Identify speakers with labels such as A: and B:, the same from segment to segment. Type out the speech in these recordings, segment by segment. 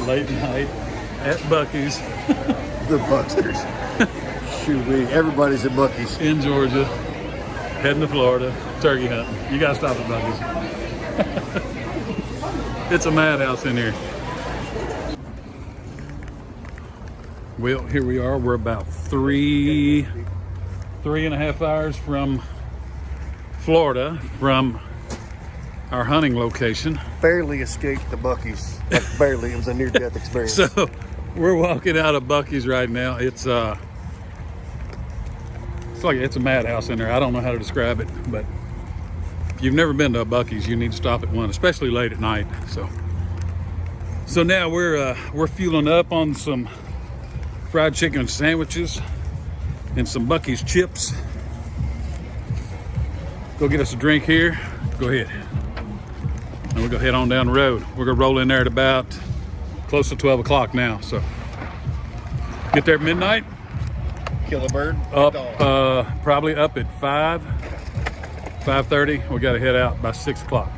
A: late night at Buc-ee's.
B: The Bucksters. Shoot, everybody's at Buc-ee's.
A: In Georgia, heading to Florida, turkey hunting. You gotta stop at Buc-ee's. It's a madhouse in here. Well, here we are. We're about three and a half hours from Florida, from our hunting location.
B: Barely escaped the Buc-ee's. Like barely. It was a near-death experience.
A: So we're walking out of Buc-ee's right now. It's like it's a madhouse in there. I don't know how to describe it, but if you've never been to a Buc-ee's, you need to stop at one, especially late at night. So now we're fueling up on some fried chicken sandwiches and some Buc-ee's chips. Go get us a drink here. Go ahead. And we'll go head on down the road. We're gonna roll in there at about close to 12 o'clock now. So get there at midnight.
B: Kill a bird.
A: Up, probably up at 5:30. We got to head out by 6 o'clock.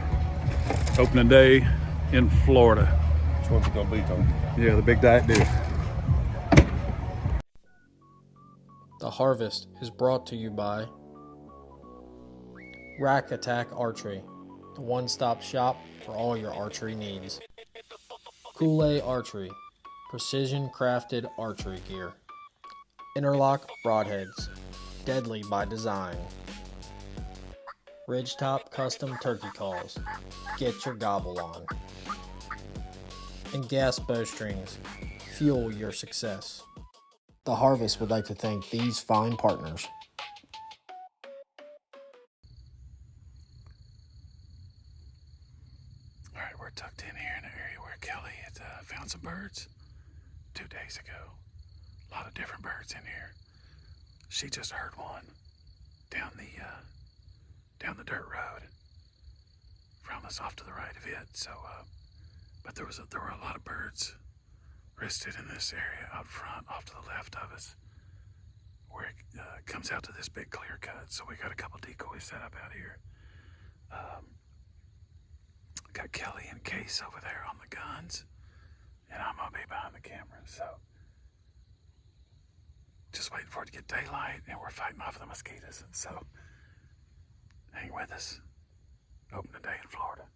A: Opening day in Florida.
B: Which one's it gonna be, Tony?
A: Yeah, the big diet deal.
C: The harvest is brought to you by Rack Attack Archery, the one-stop shop for all your archery needs. Kool-Aid Archery, precision-crafted archery gear. Interlock Broadheads, deadly by design. Ridgetop Custom Turkey Calls, get your gobble on. And Gas Bowstrings, fuel your success. The Harvest would like to thank these fine partners.
A: All right, we're tucked in here in an area where Kelly had found some birds 2 days ago. A lot of different birds in here. She just heard one down the dirt road from us off to the right of it. So, but there were a lot of birds rested in this area out front, off to the left of us, where it comes out to this big clear cut. So we got a couple decoys set up out here. Got Kelly and Case over there on the guns, and I'm gonna be behind the camera. So just waiting for it to get daylight, and we're fighting off the mosquitoes. So hang with us. Open the day in Florida.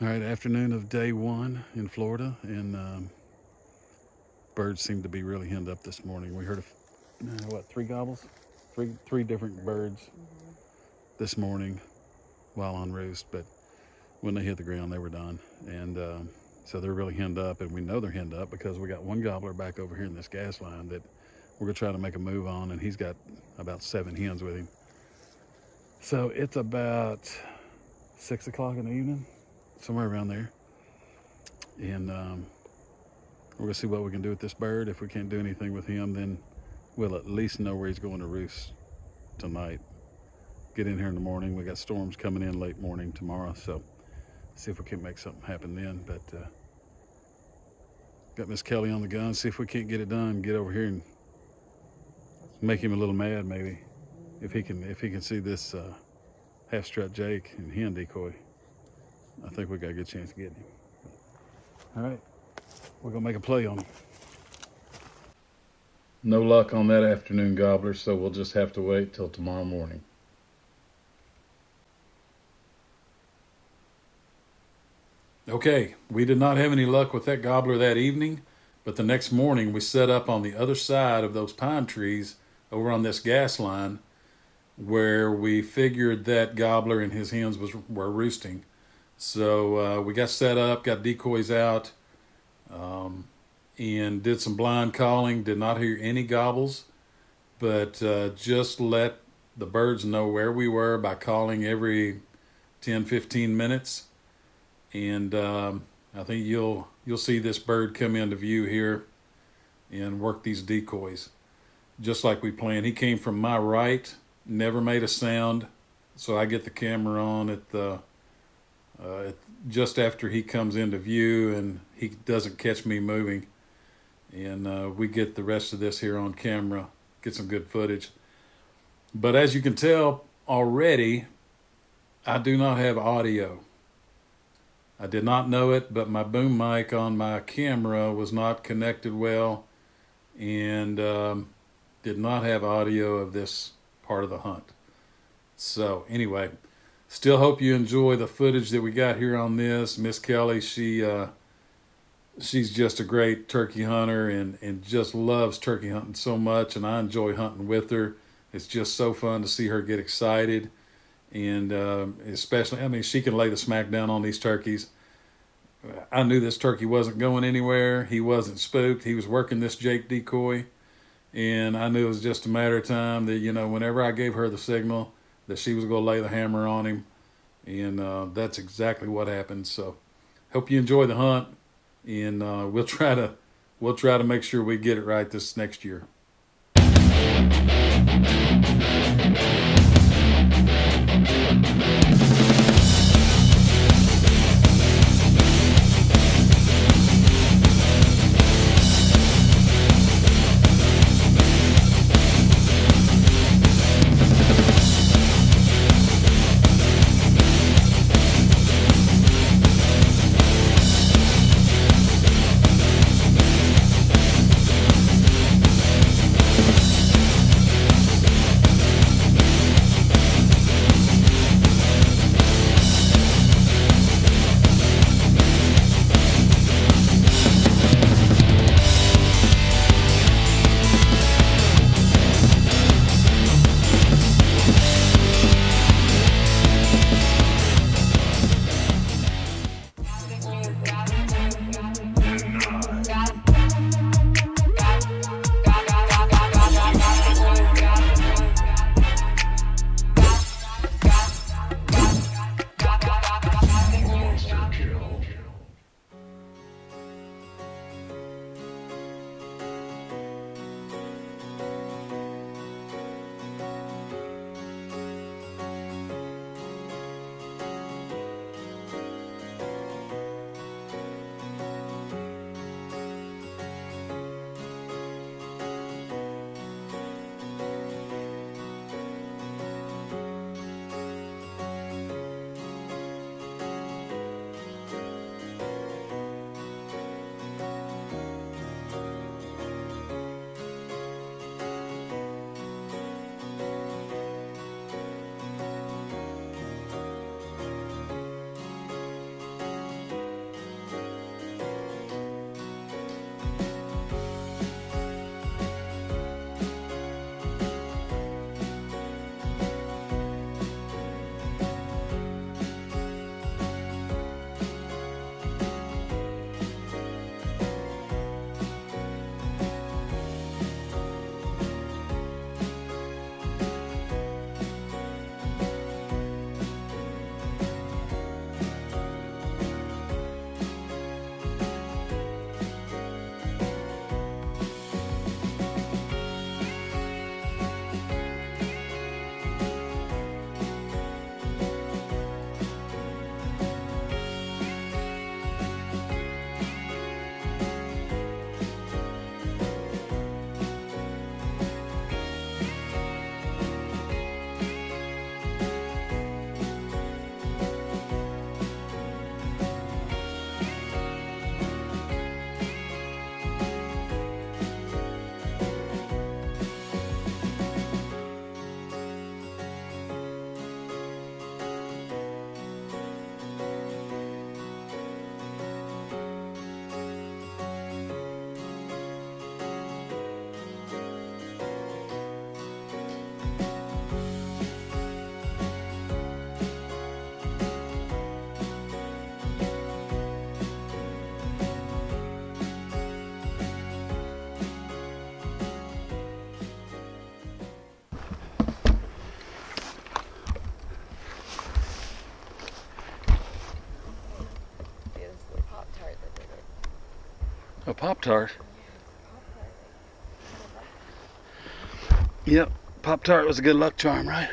A: All right, afternoon of day one in Florida, and birds seem to be really henned up this morning. We heard of, 3 gobbles? Three different birds this morning while on roost, but when they hit the ground, they were done. And so they're really henned up, and we know they're henned up because we got one gobbler back over here in this gas line that we're gonna try to make a move on, and he's got about 7 hens with him. So it's about 6 o'clock in the evening, somewhere around there. And we're gonna see what we can do with this bird. If we can't do anything with him, then we'll at least know where he's going to roost tonight. Get in here in the morning. We got storms coming in late morning tomorrow, so see if we can make something happen then. But got Miss Kelly on the gun. See if we can't get it done. Get over here and make him a little mad, maybe. If he can see this half-strut Jake and hen decoy, I think we got a good chance of getting him. All right, we're gonna make a play on him. No luck on that afternoon gobbler, so we'll just have to wait till tomorrow morning. Okay, we did not have any luck with that gobbler that evening, but the next morning we set up on the other side of those pine trees over on this gas line where we figured that gobbler and his hens were roosting. So we got set up, got decoys out, and did some blind calling. Did not hear any gobbles, but just let the birds know where we were by calling every 10-15 minutes. And I think you'll see this bird come into view here and work these decoys just like we planned. He came from my right, never made a sound, so I get the camera on at the just after he comes into view and he doesn't catch me moving. And we get the rest of this here on camera, get some good footage. But as you can tell already, I do not have audio. I did not know it, but my boom mic on my camera was not connected well and did not have audio of this part of the hunt. So anyway, still hope you enjoy the footage that we got here on this. Miss Kelly, she's just a great turkey hunter and just loves turkey hunting so much, and I enjoy hunting with her. It's just so fun to see her get excited. And especially, I mean, she can lay the smack down on these turkeys. I knew this turkey wasn't going anywhere. He wasn't spooked. He was working this Jake decoy. And I knew it was just a matter of time that, you know, whenever I gave her the signal that she was going to lay the hammer on him. And that's exactly what happened. So hope you enjoy the hunt. And we'll try to make sure we get it right this next year. A Pop-Tart. Yep, Pop-Tart was a good luck charm, right?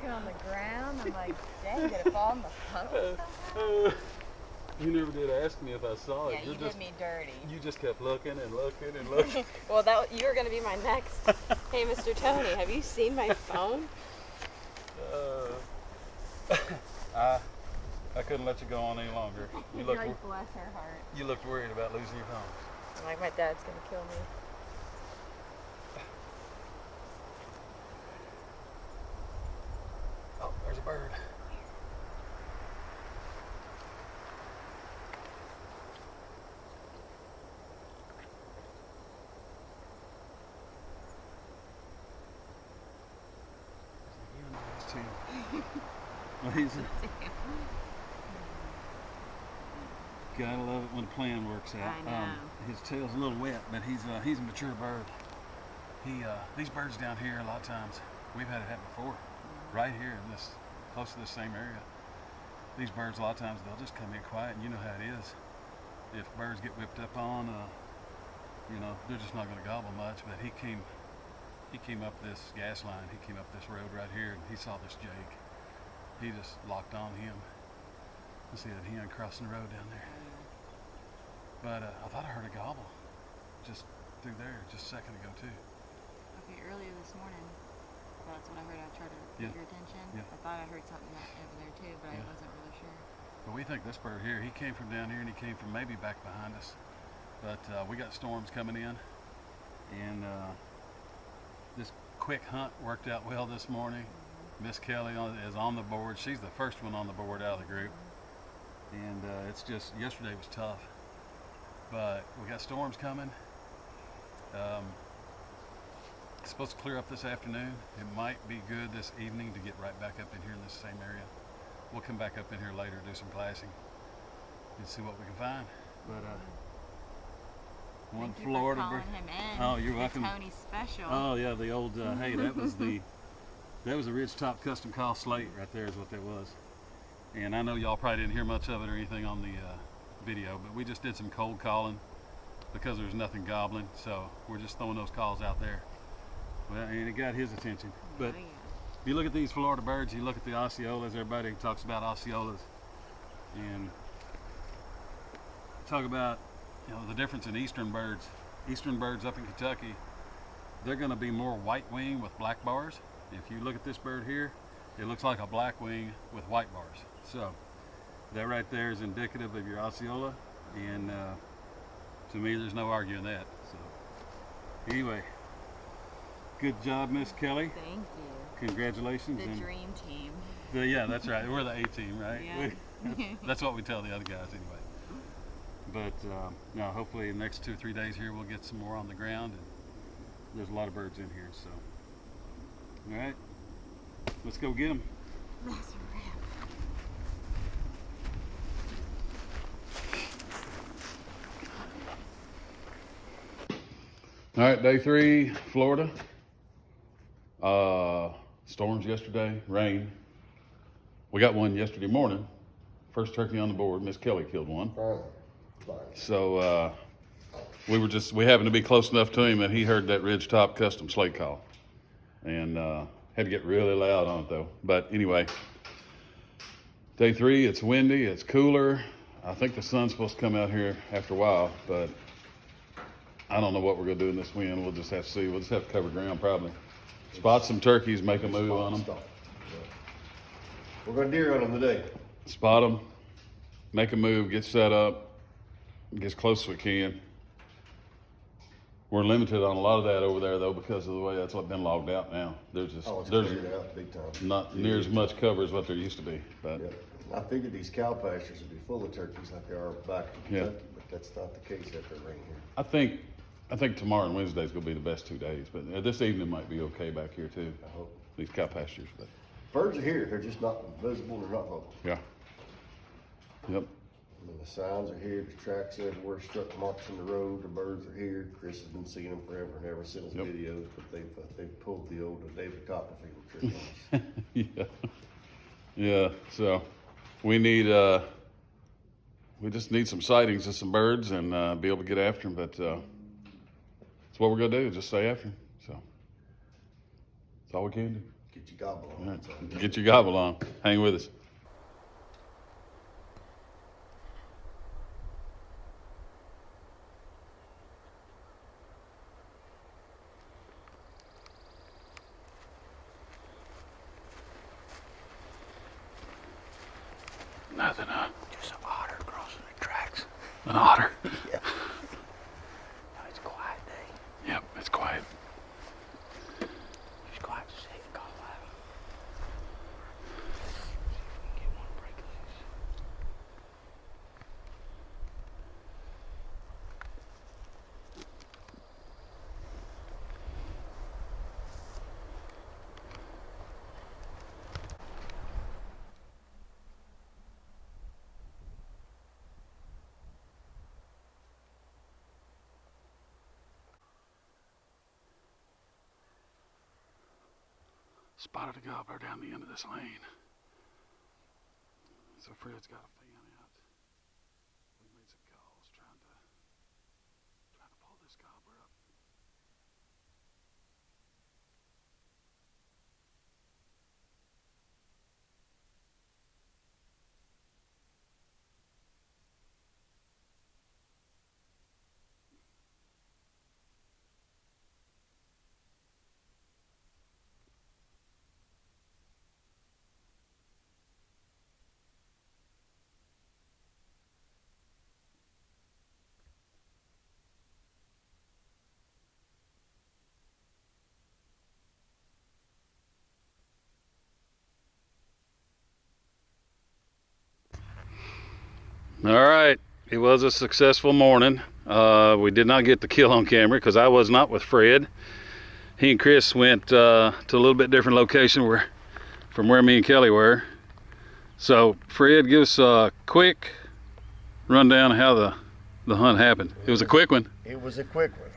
D: looking on the ground. I'm like, dang, did it fall on the post?
A: You never did ask me if I saw it.
D: Yeah, you did me dirty.
A: You just kept looking and looking and looking.
D: Well, you were going to be my next. Hey, Mr. Tony, have you seen my phone?
A: I couldn't let you go on any longer. You
D: Like, bless her heart.
A: you looked worried about losing your phone.
D: I'm like, my dad's going to kill me.
A: Oh, there's a bird. Amazing. Gotta love it when a plan works out.
D: I know.
A: His tail's a little wet, but he's a mature bird. These birds down here, a lot of times, we've had it happen before. Right here in this, close to this same area. These birds, a lot of times, they'll just come in quiet, and you know how it is. If birds get whipped up on, you know, they're just not gonna gobble much. But he came up this gas line. He came up this road right here, and he saw this jake. He just locked on him. You see that hen crossing the road down there. But I thought I heard a gobble just through there just a second ago too.
D: Okay, earlier this morning, that's what I heard. I tried to get your attention.
A: Yeah.
D: I thought I heard something over there too, but I wasn't really sure.
A: But we think this bird here, he came from down here and he came from maybe back behind us. But we got storms coming in, and this quick hunt worked out well this morning. Miss Kelly is on the board. She's the first one on the board out of the group. And it's just, yesterday was tough. But we got storms coming. It's supposed to clear up this afternoon. It might be good this evening to get right back up in here in this same area. We'll come back up in here later, do some glassing, and see what we can find. But one
D: Thank
A: Florida
D: you for
A: bird.
D: calling him in.
A: Oh, you're
D: The
A: welcome.
D: Tony special.
A: Oh yeah, the old hey, that was the Ridge Top Custom Call Slate right there is what that was. And I know y'all probably didn't hear much of it or anything on the video, but we just did some cold calling because there's nothing gobbling, so we're just throwing those calls out there. Well, and it got his attention. But
D: Oh, yeah.
A: if you look at these Florida birds, you look at the Osceolas, everybody talks about Osceolas, and talk about, you know, the difference in eastern birds. Eastern birds up in Kentucky, they're going to be more white wing with black bars. If you look at this bird here, it looks like a black wing with white bars. So that right there is indicative of your Osceola, and to me there's no arguing that. So anyway, good job, Miss Kelly.
D: Thank you.
A: Congratulations.
D: The
A: and
D: dream team.
A: yeah, that's right. We're the A team, right?
D: Yeah.
A: That's what we tell the other guys anyway. But no, hopefully in the next 2 or 3 days here we'll get some more on the ground, and there's a lot of birds in here. So all right, let's go get them.
D: That's a wrap.
A: All right, day 3, Florida. Storms yesterday, rain. We got one yesterday morning. First turkey on the board. Miss Kelly killed one. So we happened to be close enough to him that he heard that Ridge Top Custom Slate call, and had to get really loud on it though. But anyway, day 3, it's windy, it's cooler. I think the sun's supposed to come out here after a while, but I don't know what we're gonna do in this wind. We'll just have to see. We'll just have to cover ground probably. Spot some turkeys, make a move on them.
B: We're gonna deer on them today.
A: Spot them, make a move, get set up, get as close as we can. We're limited on a lot of that over there though because of the way that's been logged out now. There's just
B: It's
A: there's
B: cleared out big time.
A: not near as much cover as what there used to be. But
B: Yeah. I figured these cow pastures would be full of turkeys like they are back in
A: Yeah.
B: Kentucky, but that's not the case after rain here.
A: I think tomorrow and Wednesday is gonna be the best 2 days. But this evening might be okay back here too.
B: I hope.
A: These cow pastures, but
B: Birds are here. They're just not visible. They're not vocal.
A: yeah. Yep.
B: I mean, the signs are here. The tracks everywhere. Struck marks in the road. The birds are here. Chris has been seeing them forever and ever since
A: Yep.
B: videos. But they've pulled the old David Copperfield trick on us.
A: Yeah. Yeah. So we just need some sightings of some birds and be able to get after them. But that's what we're gonna do. Just stay after them. So that's all we can do.
B: Get your gobble on.
A: All right. Get your gobble on. Hang with us. Nothing, huh?
B: Just an otter crossing the tracks.
A: An otter.
B: Yeah. No, it's a quiet day.
A: Yep, it's quiet.
B: Just quiet to see it go out. Get one break loose.
A: Spotted a gobbler down the end of this lane. So Fred's got a fan out. We made some calls trying to pull this gobbler up. All right, it was a successful morning. We did not get the kill on camera because I was not with Fred. He and Chris went to a little bit different location from where me and Kelly were. So Fred, give us a quick rundown of how the hunt happened. It was a quick one.
B: It was a quick one.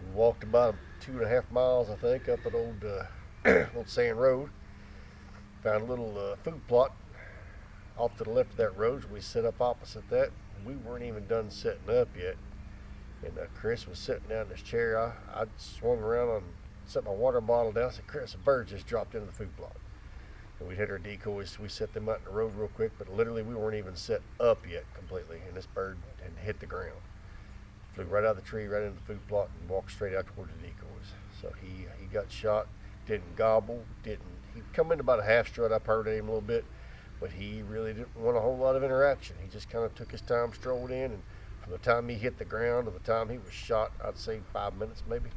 B: We walked about 2.5 miles, I think, up an old sand road. Found a little food plot off to the left of that road. We set up opposite that. We weren't even done setting up yet, and Chris was sitting down in his chair. I swung around and set my water bottle down. I said, "Chris, a bird just dropped into the food plot." And we hit our decoys. We set them out in the road real quick, but literally we weren't even set up yet completely, and this bird had hit the ground. Flew right out of the tree, right into the food plot, and walked straight out toward the decoys. So he got shot. Didn't gobble. He'd come in about a half strut. I purred at him a little bit, but he really didn't want a whole lot of interaction. He just kind of took his time, strolled in, and from the time he hit the ground to the time he was shot, I'd say 5 minutes maybe.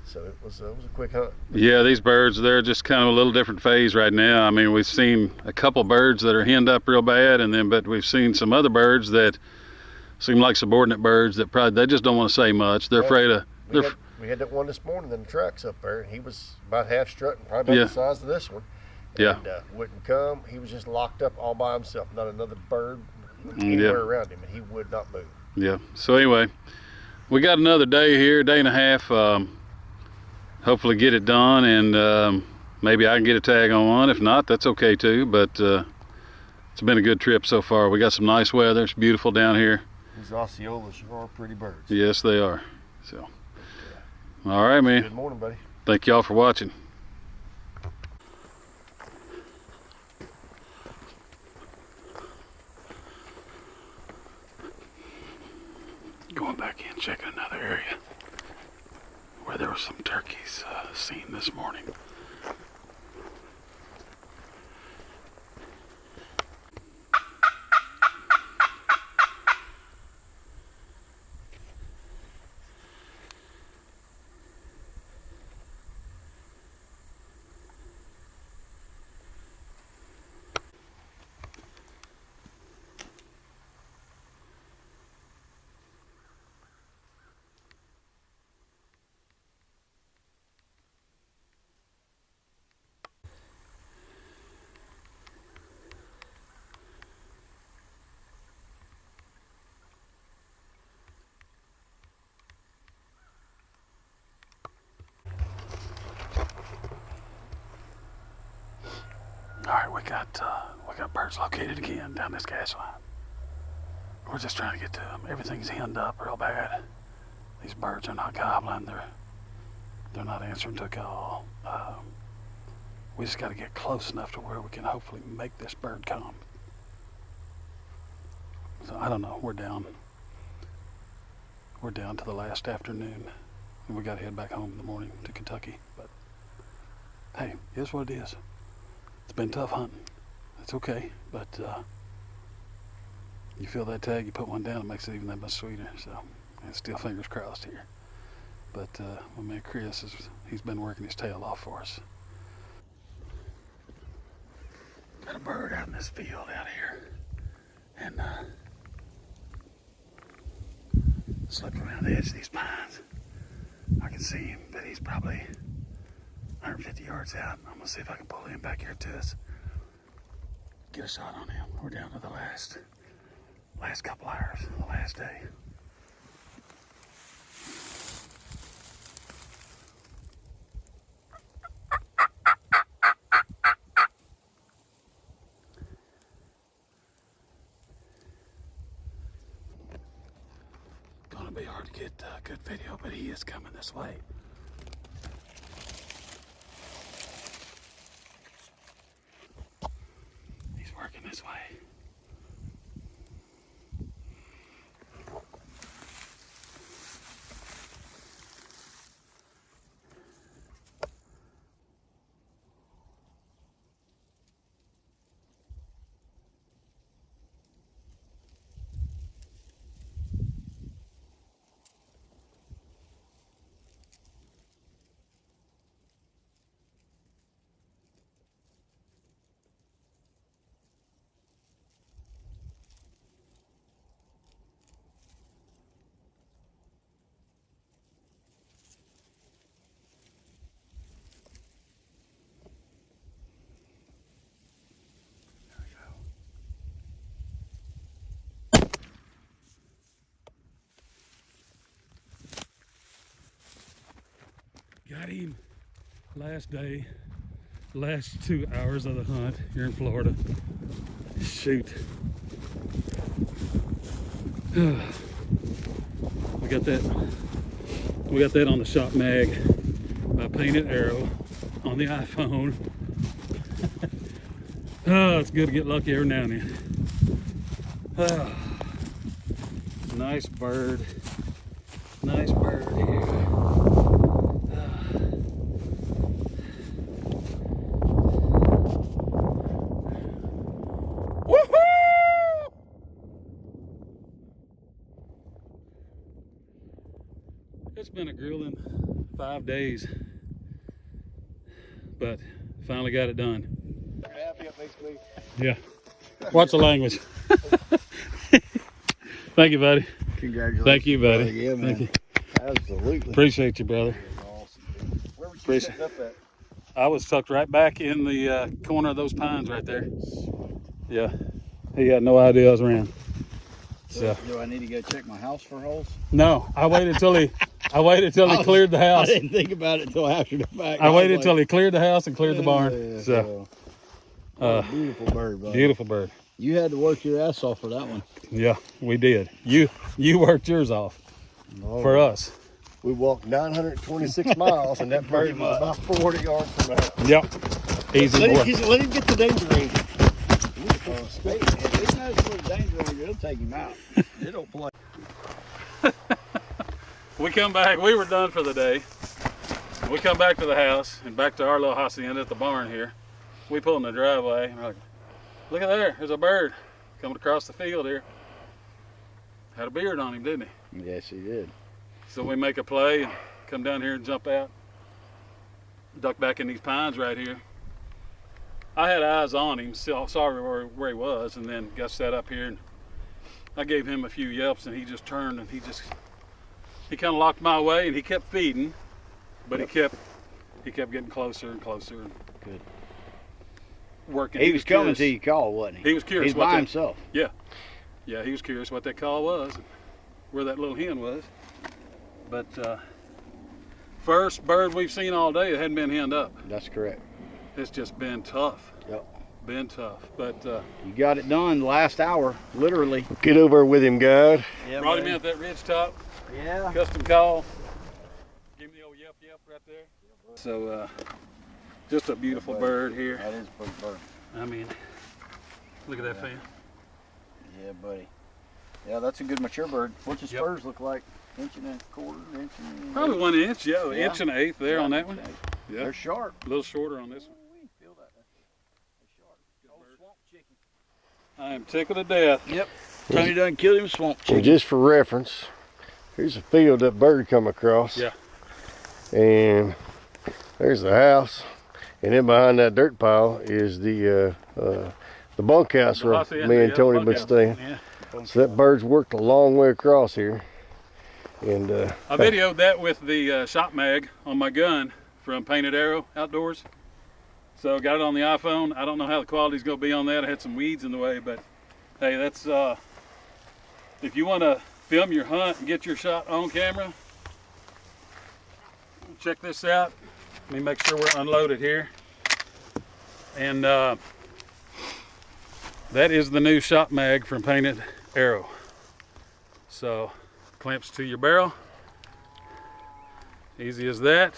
B: So it was a quick hunt.
A: Yeah, these birds, they're just kind of a little different phase right now. I mean, we've seen a couple birds that are henned up real bad, but we've seen some other birds that seem like subordinate birds that probably, they just don't want to say much. They're afraid of...
B: We had that one this morning in the tracks up there. He was about half strutting, probably about the size of this one. And, wouldn't come. He was just locked up all by himself. Not another bird anywhere around him, and he would not move.
A: Yeah. So anyway, we got another day here, day and a half. Hopefully get it done, and maybe I can get a tag on one. If not, that's okay too. But it's been a good trip so far. We got some nice weather. It's beautiful down here.
B: These Osceolas are pretty birds.
A: Yes, they are. So, all right, man.
B: Good morning, buddy.
A: Thank y'all for watching. Going back in, checking another area where there were some turkeys seen this morning. All right, we got birds located again down this gas line. We're just trying to get to them. Everything's henned up real bad. These birds are not gobbling. They're not answering to a call. We just got to get close enough to where we can hopefully make this bird come. So I don't know. We're down to the last afternoon, and we got to head back home in the morning to Kentucky. But hey, it is what it is. It's been tough hunting. It's okay, but you feel that tag, you put one down, it makes it even that much sweeter. So, and still fingers crossed here. But my man Chris, he's been working his tail off for us. Got a bird out in this field out here, and just looking around the edge of these pines, I can see him, but he's probably 150 yards out. I'm gonna see if I can pull him back here to us. Get a shot on him. We're down to the last couple hours, the last day. Gonna be hard to get a good video, but he is coming this way. He's working this way. Got him. Last day, last 2 hours of the hunt here in Florida. Shoot. We got that on the shop mag by Painted Arrow on the iPhone. Oh, it's good to get lucky every now and then. Oh, nice bird. Nice bird here. It's been a grueling 5 days, but finally got it done. Yeah. Watch the language. Thank you, buddy.
B: Congratulations.
A: Thank you, buddy.
B: Yeah, man.
A: Thank you.
B: Absolutely.
A: Appreciate you, brother.
B: Awesome. Where was you
A: Appreciate
B: setting up at?
A: I was tucked right back in the corner of those pines right there. Yeah. He had no idea I was around. So.
E: Do I need to go check my house for holes?
A: No, I waited till he cleared the house.
E: I didn't think about it until after the fact.
A: I waited till he cleared the house and cleared the barn.
E: Yeah,
A: So,
E: beautiful bird, buddy.
A: beautiful bird.
E: You had to work your ass off for that one.
A: Yeah, we did. You worked yours off for us.
B: We walked 926 miles, and that bird was about 40 yards from the house.
A: Yep. Easy boy.
B: Let him get the danger range.
E: If he knows where the danger is, it'll take him out. It'll play.
A: We come back. We were done for the day. We come back to the house and back to our little hacienda at the barn here. We pull in the driveway. And we're like, look at there. There's a bird coming across the field here. Had a beard on him, didn't he?
E: Yes, he did.
A: So we make a play and come down here and jump out. Duck back in these pines right here. I had eyes on him, saw where he was, and then got set up here. And I gave him a few yelps, and he just turned and he kind of locked my way, and he kept feeding, but he kept getting closer and closer. And
E: good.
A: Working.
E: He was coming
A: curious.
E: till you called, wasn't he?
A: He was curious.
E: He's by himself.
A: Yeah, he was curious what that call was, and where that little hen was. But first bird we've seen all day that hadn't been henned up.
E: That's correct.
A: It's just been tough.
E: Yep.
A: Been tough. But
E: you got it done the last hour, literally.
B: Get over with him, guide.
E: Yeah,
A: brought him in at that ridge top.
E: Yeah.
A: Custom call. Give me the old yep right there. So Just a beautiful bird here.
E: That is a pretty bird.
A: I mean, look at that fan.
E: Yeah, buddy. Yeah, that's a good mature bird. What's his
A: Yep.
E: spurs look like? Inch and a quarter, inch and
A: Probably 1 inch, yeah,
E: Yeah.
A: inch and an eighth there on that one. Yeah,
E: They're sharp.
A: a little shorter on this one.
E: Feel that. They're sharp. Old swamp chicken.
A: I am tickled to death.
E: Yep. Tony done killed him swamp
B: And
E: chicken.
B: just for reference, here's a field that bird come across.
A: Yeah.
B: And there's the house, and then behind that dirt pile is the bunkhouse where me and Tony been staying.
A: Yeah.
B: So that bird's worked a long way across here. And
A: I videoed that with the shop mag on my gun from Painted Arrow Outdoors. So got it on the iPhone. I don't know how the quality's gonna be on that. I had some weeds in the way, but hey, that's if you want to film your hunt and get your shot on camera, check this out. Let me make sure we're unloaded here. And that is the new shop mag from Painted Arrow. So clamps to your barrel, easy as that.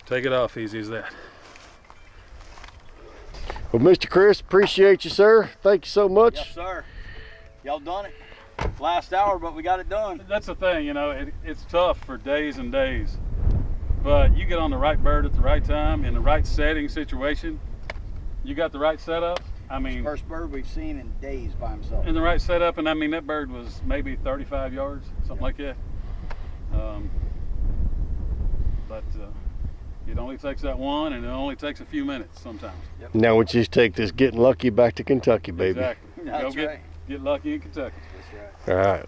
A: Take it off, easy as that.
B: well, Mr. Chris, appreciate you, sir. Thank you so much.
E: Yes, sir. Y'all done it. Last hour, but we got it done.
A: That's the thing, you know, it's tough for days and days, but you get on the right bird at the right time in the right setting situation. You got the right setup. I mean,
E: First bird we've seen in days by himself.
A: in the right setup, and I mean that bird was maybe 35 yards, something like that. But it only takes that one, and it only takes a few minutes sometimes.
B: Now we just take this getting lucky back to Kentucky, baby.
A: Exactly.
E: That's
A: Go
E: right.
A: get lucky in Kentucky.
E: That's right.
B: All right.